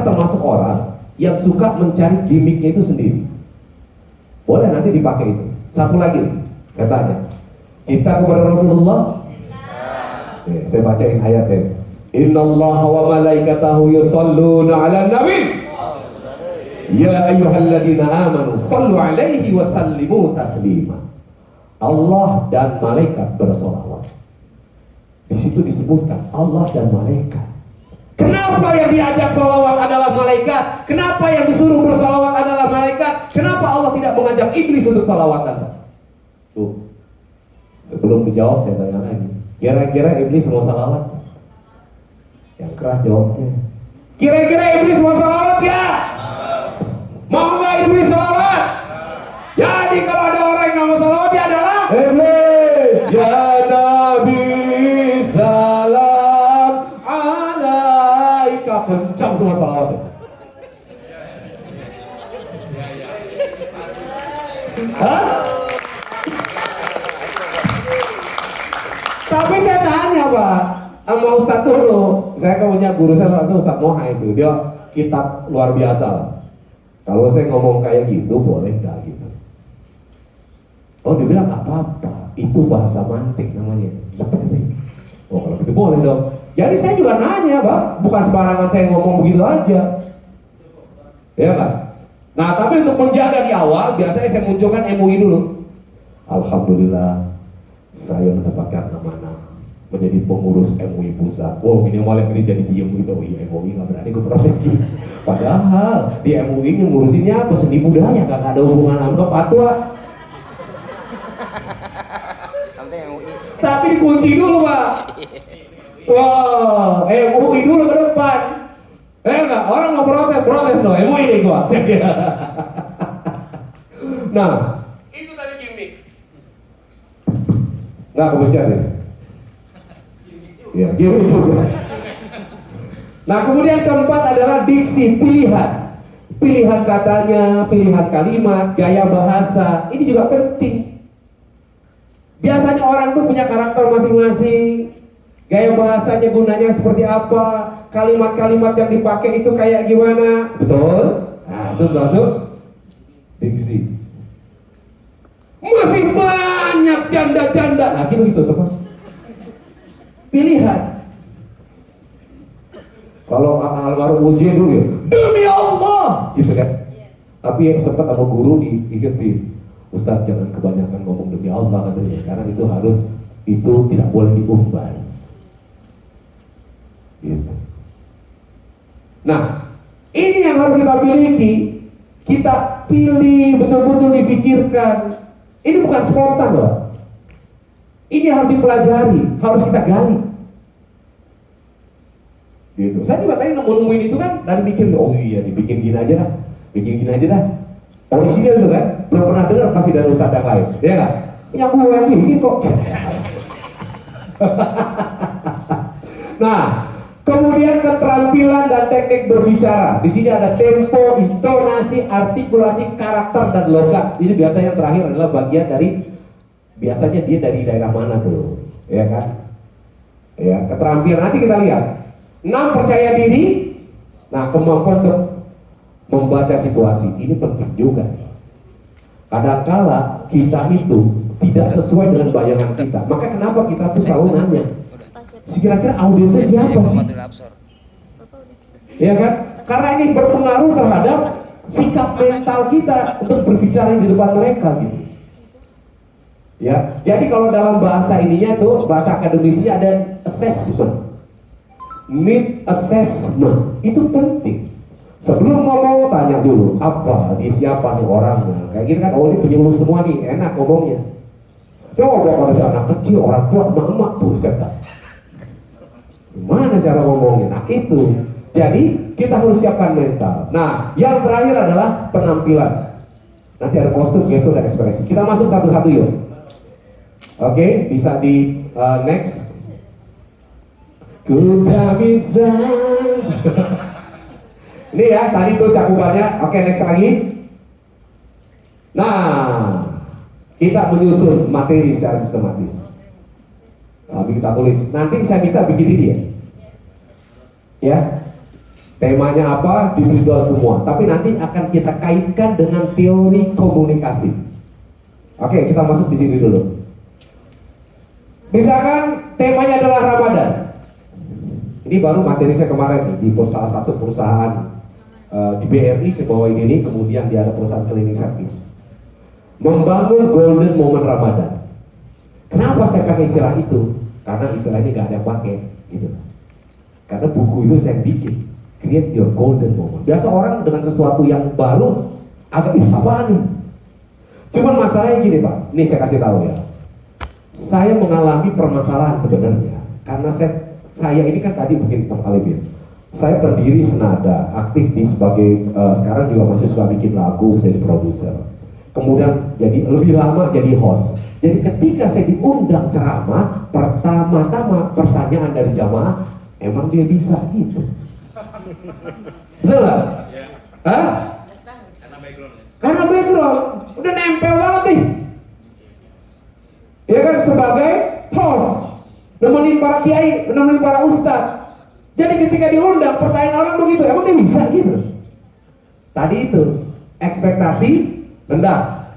termasuk orang yang suka mencari gimmicknya itu sendiri. Boleh nanti dipakai itu. Satu lagi nih, katanya cinta kepada Rasulullah. Saya bacain ayatnya. Innallaha wa malaikatahu yusholluna 'alan nabi. Ya ayyuhalladzina amanu shallu 'alaihi wa sallimu taslima. Allah dan malaikat bersolawat. Di situ disebutkan Allah dan malaikat. Kenapa yang diajak salawat adalah malaikat? Kenapa yang disuruh bersalawat adalah malaikat? Kenapa Allah tidak mengajak iblis untuk salawatan? Tuh. Sebelum dijawab saya tanya lagi. Kira-kira iblis mau salawat? Yang keras jawabnya. Kira-kira iblis mau salawat ya? Mau nggak iblis salawat? Jadi kalau ada orang yang nggak mau salawat, dia adalah iblis. Ya Nabi salam alaika. Kencang semua salawatnya. Hah? Tapi saya tanya Pak, sama Ustadz dulu. Saya punya guru saya satu, Ustadz Moha itu. Dia kitab luar biasa lah. Kalau saya ngomong kayak gitu, boleh gak gitu? Oh dia bilang gak apa-apa, itu bahasa mantik namanya. Oh kalau gitu boleh dong. Jadi saya juga nanya Pak, bukan sembarangan saya ngomong begitu aja. Ya kan? Nah tapi untuk menjaga di awal, biasanya saya munculkan MUI dulu. Alhamdulillah saya mendapatkan amanah menjadi pengurus MUI pusat. Wow, minimal yang ini jadi diem gitu. Oh iya, MUI nggak berani gue protes gitu. Padahal di MUI yang ngurusinnya apa? Seni budaya, nggak ada hubungan sama fatwa. Tapi dikunci dulu Pak. Wow, MUI dulu ke depan. Enggak, orang mau protes loh. MUI nih gua. Nah, itu tadi gimmick. Nggak kebaca deh. Ya, gimmick juga. Nah, kemudian keempat adalah diksi, pilihan. Pilihan katanya, pilihan kalimat, gaya bahasa. Ini juga penting. Biasanya orang tuh punya karakter masing-masing. Gaya bahasanya gunanya seperti apa? Kalimat-kalimat yang dipakai itu kayak gimana? Betul? Nah, itu masuk diksi. Masih banyak janda-janda. Nah, gitu teman. Pilihan. Kalau almarhum ujian dulu ya, demi Allah, gitu kan. Tapi yang sempat sama guru diingetin, Ustaz jangan kebanyakan ngomong demi Allah katanya, karena itu tidak boleh diumbar. Gitu. Nah, ini yang harus kita miliki. Kita pilih betul-betul dipikirkan. Ini bukan spontan loh. Ini harus dipelajari, harus kita gali. Gitu. Saya juga tadi nemuin itu kan dan bikin, oh iya dibikin gini aja dah, bikin gini aja dah. Orisinal itu kan, belum pernah dengar pasti dari ustadz yang lain, ya nggak? Yang gue ini kok. Nah, kemudian keterampilan dan teknik berbicara. Di sini ada tempo, intonasi, artikulasi, karakter dan logat. Ini biasanya yang terakhir adalah bagian dari, biasanya dia dari daerah mana tuh, ya kan? Ya, keterampilan nanti kita lihat. 6 percaya diri. Nah, kemampuan untuk membaca situasi ini penting juga. Kadang-kala kita itu tidak sesuai dengan bayangan kita. Maka kenapa kita tuh selalu nanya, kira-kira audiensnya siapa sih? Ya kan? Karena ini berpengaruh terhadap sikap mental kita untuk berbicara di depan mereka gitu. Ya, jadi kalau dalam bahasa ininya tuh, bahasa akademisnya ada assessment. Need assessment itu penting. Sebelum ngomong tanya dulu apa dia, siapa nih orangnya. Kayak gini kan, oh ini penyuluh semua nih, enak ngomongnya. Coba kalau ada anak kecil, orang tua, emak-emak, buset dah. Gimana cara ngomongnya? Nah itu. Jadi kita harus siapkan mental. Nah yang terakhir adalah penampilan. Nanti ada kostum, gestur, dan ekspresi. Kita masuk satu-satu yuk. Oke, bisa di next. Ku tak bisa. Ini ya, tadi tuh cakupannya. Oke, next lagi. Nah, kita menyusun materi secara sistematis. Tapi kita tulis. Nanti saya minta bikin ini ya. Ya. Temanya apa? Individual semua. Tapi nanti akan kita kaitkan dengan teori komunikasi. Oke, kita masuk di sini dulu. Misalkan temanya adalah Ramadan. Ini baru materi saya kemarin nih, di salah satu perusahaan di BRI saya bawain ini, kemudian dia ada perusahaan cleaning service. Membangun golden moment Ramadan. Kenapa saya pakai istilah itu? Karena istilah ini gak ada yang pakai gitu. Karena buku itu saya bikin, create your golden moment. Biasa orang dengan sesuatu yang baru agak apaan nih? Cuman masalahnya gini Pak, ini saya kasih tahu ya. Saya mengalami permasalahan sebenarnya karena saya ini kan tadi mungkin Mas Alibin, saya pendiri Senada, aktif di sebagai sekarang juga masih suka bikin lagu, jadi produser. Kemudian jadi lebih lama jadi host. Jadi ketika saya diundang ceramah, pertama-tama pertanyaan dari jamaah, emang dia bisa gitu? Betul nggak? Ya. Hah? Karena background udah nempel banget nih. Ya kan, sebagai host, nemenin para kiai, nemenin para ustadz. Jadi ketika diundang, pertanyaan orang begitu, emang dia bisa gitu? Tadi itu, ekspektasi rendah.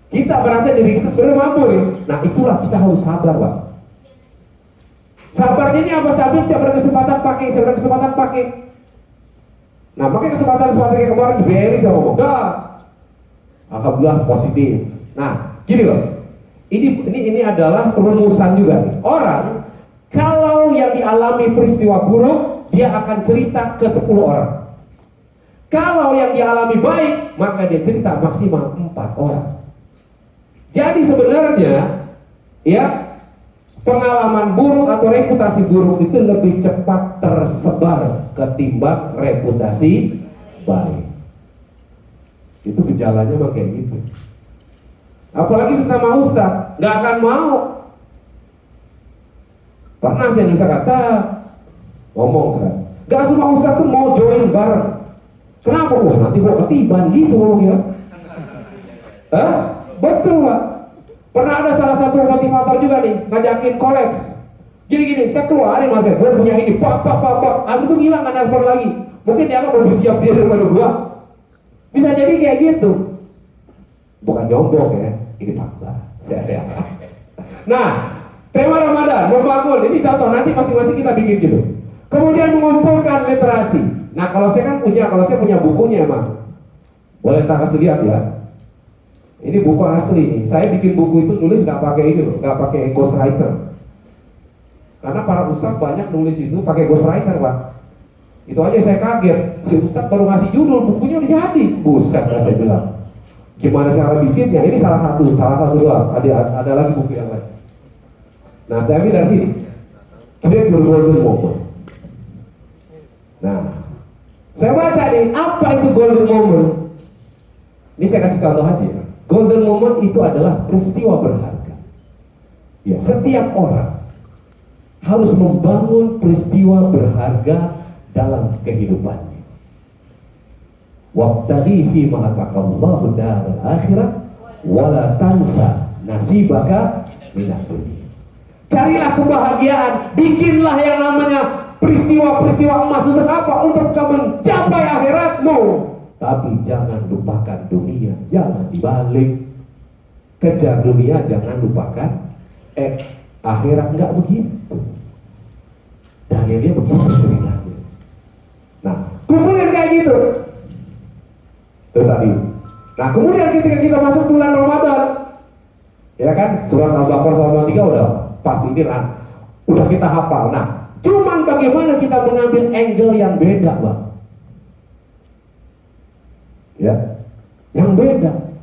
Kita merasa diri kita sebenarnya mampu nih. Nah itulah kita harus sabar Pak. Sabarnya ini apa? Sabar tiap berkesempatan pakai, tiap berkesempatan pakai. Nah pakai kesempatan-kesempatan kayak kemarin di BRI sama ngomong, alhamdulillah positif. Nah gini loh. Ini adalah rumusan juga nih. Orang kalau yang dialami peristiwa buruk, dia akan cerita ke 10 orang. Kalau yang dialami baik, maka dia cerita maksimal 4 orang. Jadi sebenarnya ya, pengalaman buruk atau reputasi buruk itu lebih cepat tersebar ketimbang reputasi baik. Itu gejalanya mah kayak gitu. Apalagi sesama ustaz, nggak akan mau. Pernah saya bisa kata ngomong sekarang, nggak semua ustaz tuh mau join bareng. Kenapa? Wah nanti mau ketiban gitu ya. Betul Pak. Pernah ada salah satu motivator juga nih ngajakin kolaps. Gini, saya keluarin mas, gue punya ini, pak. Abis itu ngilang, nggak nelfon lagi. Mungkin dia akan mau siap dia daripada gua. Bisa jadi kayak gitu. Bukan nyombong ya, ini fakta. Nah, tema Ramadan, membangun, ini contoh, nanti masing-masing kita bikin gitu. Kemudian mengumpulkan literasi. Nah, kalau saya punya bukunya emang. Boleh tak kasih lihat ya. Ini buku asli nih. Saya bikin buku itu nulis nggak pakai ini loh, nggak pakai ghostwriter. Karena para ustadz banyak nulis itu pakai ghostwriter Pak. Itu aja saya kaget. Si ustadz baru ngasih judul, bukunya udah jadi. Buset, saya bilang. Gimana cara bikinnya? Ini salah satu doang. Ada lagi buku yang lain. Nah, saya ambil dari sini. Create your golden moment. Nah, saya baca nih, apa itu golden moment? Ini saya kasih contoh aja. Golden moment itu adalah peristiwa berharga. Ya, setiap orang harus membangun peristiwa berharga dalam kehidupannya. Wabtaghi fi ma ataqallahu daral akhirah wala tansa nasibaka minad dunya. Carilah kebahagiaan, bikinlah yang namanya peristiwa-peristiwa emas untuk apa? Untuk kamu mencapai akhiratmu. Tapi jangan lupakan dunia, jangan dibalik. Kejar dunia, jangan lupakan akhirat. Enggak begitu. Danielnya begitu ceritanya. Nah, kemudian kayak gitu. Itu tadi. Nah, kemudian ketika kita masuk bulan Ramadan, ya kan, surat Al-Baqarah 3 udah pasti ini lah, udah kita hafal. Nah, cuman bagaimana kita mengambil angle yang beda, Bang? Ya, yang beda.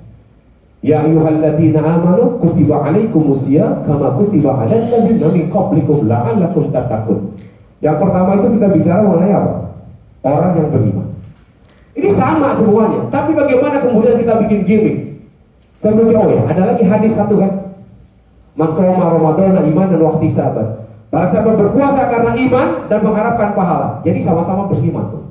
Ya ayyuhalladzina amanu kutiba alaikumusiyam kama kutiba alal ladzina min qablikum la'allakum tattaqun. Yang pertama itu kita bicara mengenai apa? Orang yang beriman. Ini sama semuanya, tapi bagaimana kemudian kita bikin gimmick? Saya bilang, oh ya, ada lagi hadis satu kan? Man shoma ramadhana imanan wa ihtisaban. Barang siapa berpuasa karena iman dan mengharapkan pahala. Jadi sama-sama beriman tuh.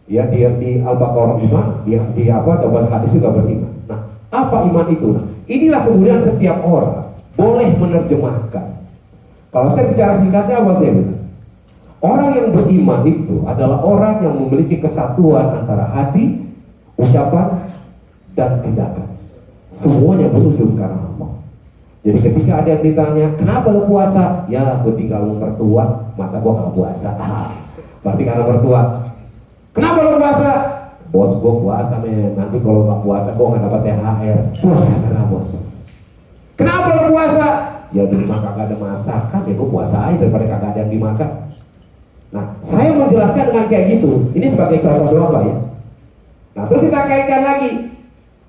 Ya, dia di Al-Baqarah iman, dia dalam hadis juga beriman. Nah, apa iman itu? Nah, inilah kemudian setiap orang boleh menerjemahkan. Kalau saya bicara singkatnya apa saya bilang? Orang yang beriman itu adalah orang yang memiliki kesatuan antara hati, ucapan, dan tindakan. Semuanya berujung karena Allah. Jadi ketika ada yang ditanya, kenapa lo puasa? Ya, gue tinggal mertua, masa gue gak puasa? Berarti karena mertua. Kenapa lo puasa? Bos gue puasa, men. Nanti kalau gak puasa, gue gak dapat THR. Puasa karena bos. Kenapa lo puasa? Ya di rumah kagak ada masakan, ya gue puasa aja daripada kagak ada yang dimakan. Nah, saya mau jelaskan dengan kayak gitu. Ini sebagai contoh doang Pak ya. Nah, terus kita kaitkan lagi.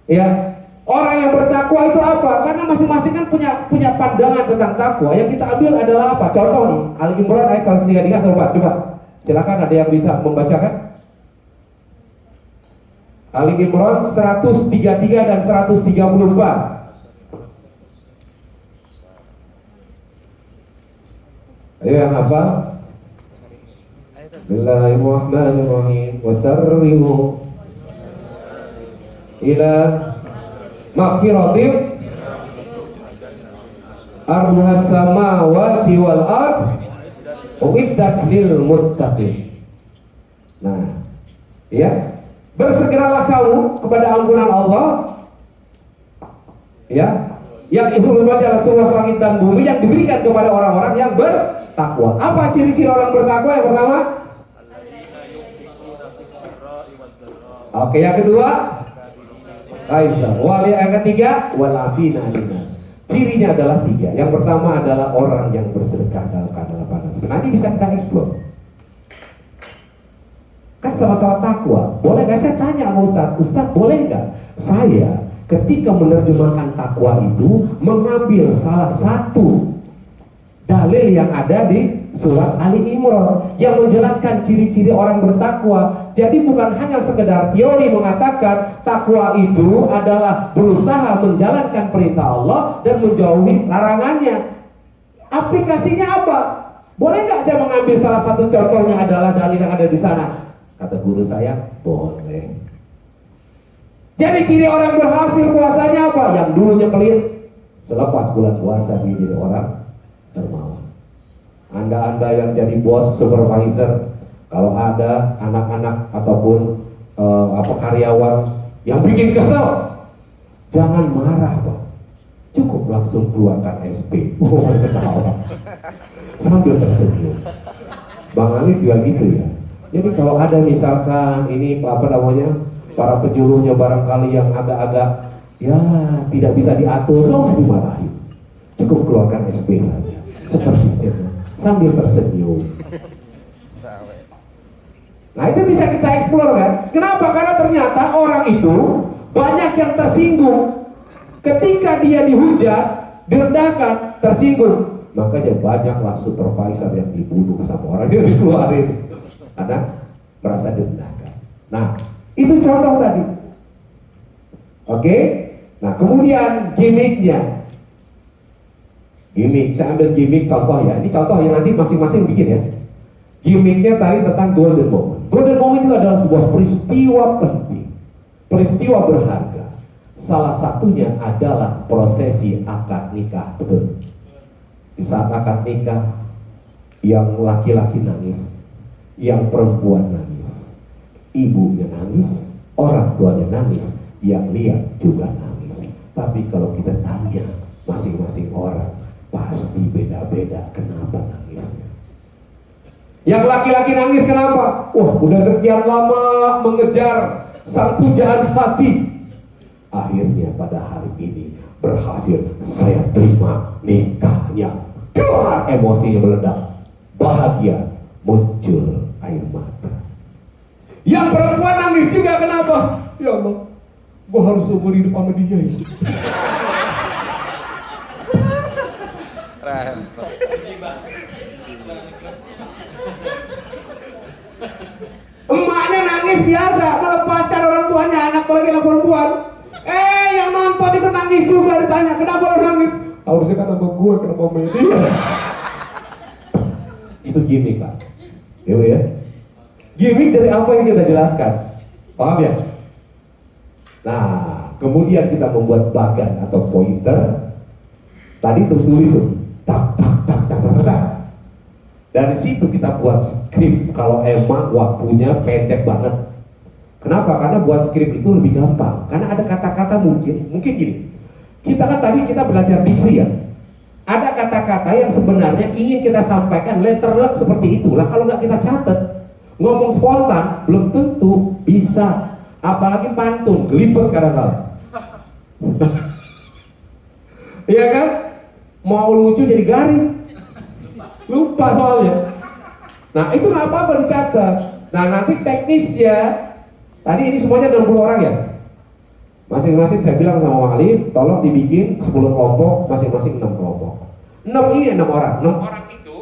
Ya, orang yang bertakwa itu apa? Karena masing-masing kan punya pandangan tentang takwa. Yang kita ambil adalah apa? Contoh nih, Al-Imran ayat 133 coba. Silakan ada yang bisa membacakan? Al-Imran 133 dan 134. Ayo yang hafal. Bismillahirrahmanirrahim. Wasarrihu ila maghfiratin arduhas samawati wal ard uiddat lil muttaqin. Nah, ya, bersegeralah kamu kepada ampunan Allah, ya, yang itu adalah seluas langit dan bumi yang diberikan kepada orang-orang yang bertakwa. Apa ciri-ciri orang bertakwa? Yang pertama, oke, yang kedua, yang ketiga, walafina linas. Cirinya adalah 3. Yang pertama adalah orang yang bersedekah dalam keadaan panas. Nanti bisa kita eksplor. Kan sama-sama takwa. Boleh gak saya tanya sama Ustadz, boleh gak saya ketika menerjemahkan takwa itu mengambil salah satu dalil yang ada di surat Ali Imran yang menjelaskan ciri-ciri orang bertakwa. Jadi bukan hanya sekedar teori mengatakan takwa itu adalah berusaha menjalankan perintah Allah dan menjauhi larangannya. Aplikasinya apa? Boleh nggak saya mengambil salah satu contohnya adalah dalil yang ada di sana? Kata guru saya, boleh. Jadi ciri orang berhasil puasanya apa? Yang dulunya pelit, selepas bulan puasa dia jadi orang dermawan. Anda yang jadi bos, supervisor, kalau ada anak-anak ataupun karyawan yang bikin kesel, jangan marah Pak, cukup langsung keluarkan SP. Ketawa sambil tersenyum. Bang Ali juga gitu ya. Jadi kalau ada misalkan ini para penyuluhnya barangkali yang agak-agak ya tidak bisa diatur, nggak usah dimarahin, cukup keluarkan SP saja, seperti itu, sambil tersenyum. Nah itu bisa kita eksplor kan? Kenapa? Karena ternyata orang itu banyak yang tersinggung ketika dia dihujat, direndahkan, tersinggung. Makanya banyaklah supervisor yang dibunuh sama orang yang dikeluarin karena merasa direndahkan. Nah itu contoh tadi. Oke? Nah kemudian gimmicknya. Gimmick, saya ambil gimmick contoh ya. Ini contoh yang nanti masing-masing bikin ya. Gimmicknya tadi tentang golden moment. Golden moment itu adalah sebuah peristiwa penting, peristiwa berharga. Salah satunya adalah prosesi akad nikah. Betul. Di saat akad nikah, yang laki-laki nangis, yang perempuan nangis, ibunya nangis, orang tuanya nangis, yang lihat juga nangis. Tapi kalau kita tanya masing-masing orang, pasti beda-beda kenapa nangisnya. Yang laki-laki nangis kenapa? Wah, udah sekian lama mengejar sang pujaan hati. Akhirnya pada hari ini berhasil saya terima nikahnya. Keluar emosinya meledak. Bahagia, muncul air mata. Yang perempuan nangis juga kenapa? Ya Allah, gua harus seumur hidup sama dia ya. Emaknya nangis biasa, melepaskan orang tuanya, anak apalagi anak perempuan. Yang nonton itu nangis juga, ditanya kenapa lo nangis? Harusnya kan sama gue, kenapa media? Itu gimmick Pak. Ya. Gimmick dari apa yang kita jelaskan. Paham ya? Nah, kemudian kita membuat bagan atau pointer. Tadi tertulis tuh, tak. Dari situ kita buat skrip kalau emang waktunya pendek banget. Kenapa? Karena buat skrip itu lebih gampang. Karena ada kata-kata mungkin gini. Kita kan tadi kita belajar diksi ya. Ada kata-kata yang sebenarnya ingin kita sampaikan letterlek seperti itulah. Kalau nggak kita catat, ngomong spontan belum tentu bisa. Apalagi pantun, gelibet kadang-kadang. Iya kan? Mau lucu jadi garing. Lupa soalnya. Nah itu nggak apa-apa dicatat. Nah nanti teknisnya, tadi ini semuanya 60 orang ya. Masing-masing saya bilang sama Bang Alif, tolong dibikin 10 kelompok, masing-masing 6 kelompok. 6 ini 6 orang. 6 orang itu,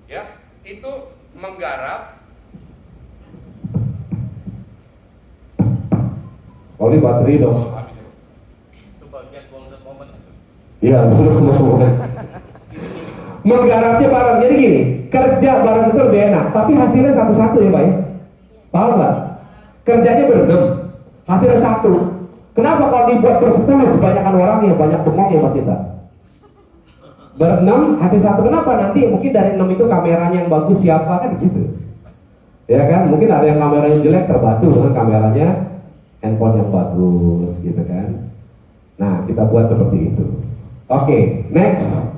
ya, itu menggarap. Oli baterai dong. Itu bagian golden moment. Iya, betul. Menggarapnya bareng. Jadi gini, kerja bareng itu lebih enak, tapi hasilnya satu-satu ya Pak ya. Paham nggak? Kerjanya berenam, hasilnya satu. Kenapa kalau dibuat bersepuluh kebanyakan orang ya banyak bengong ya Mas Indra? Berenam hasil satu. Kenapa? Nanti mungkin dari 6 itu kameranya yang bagus siapa kan gitu. Ya kan? Mungkin ada yang kameranya jelek terbantu dengan kameranya handphone yang bagus gitu kan. Nah, kita buat seperti itu. Oke, next.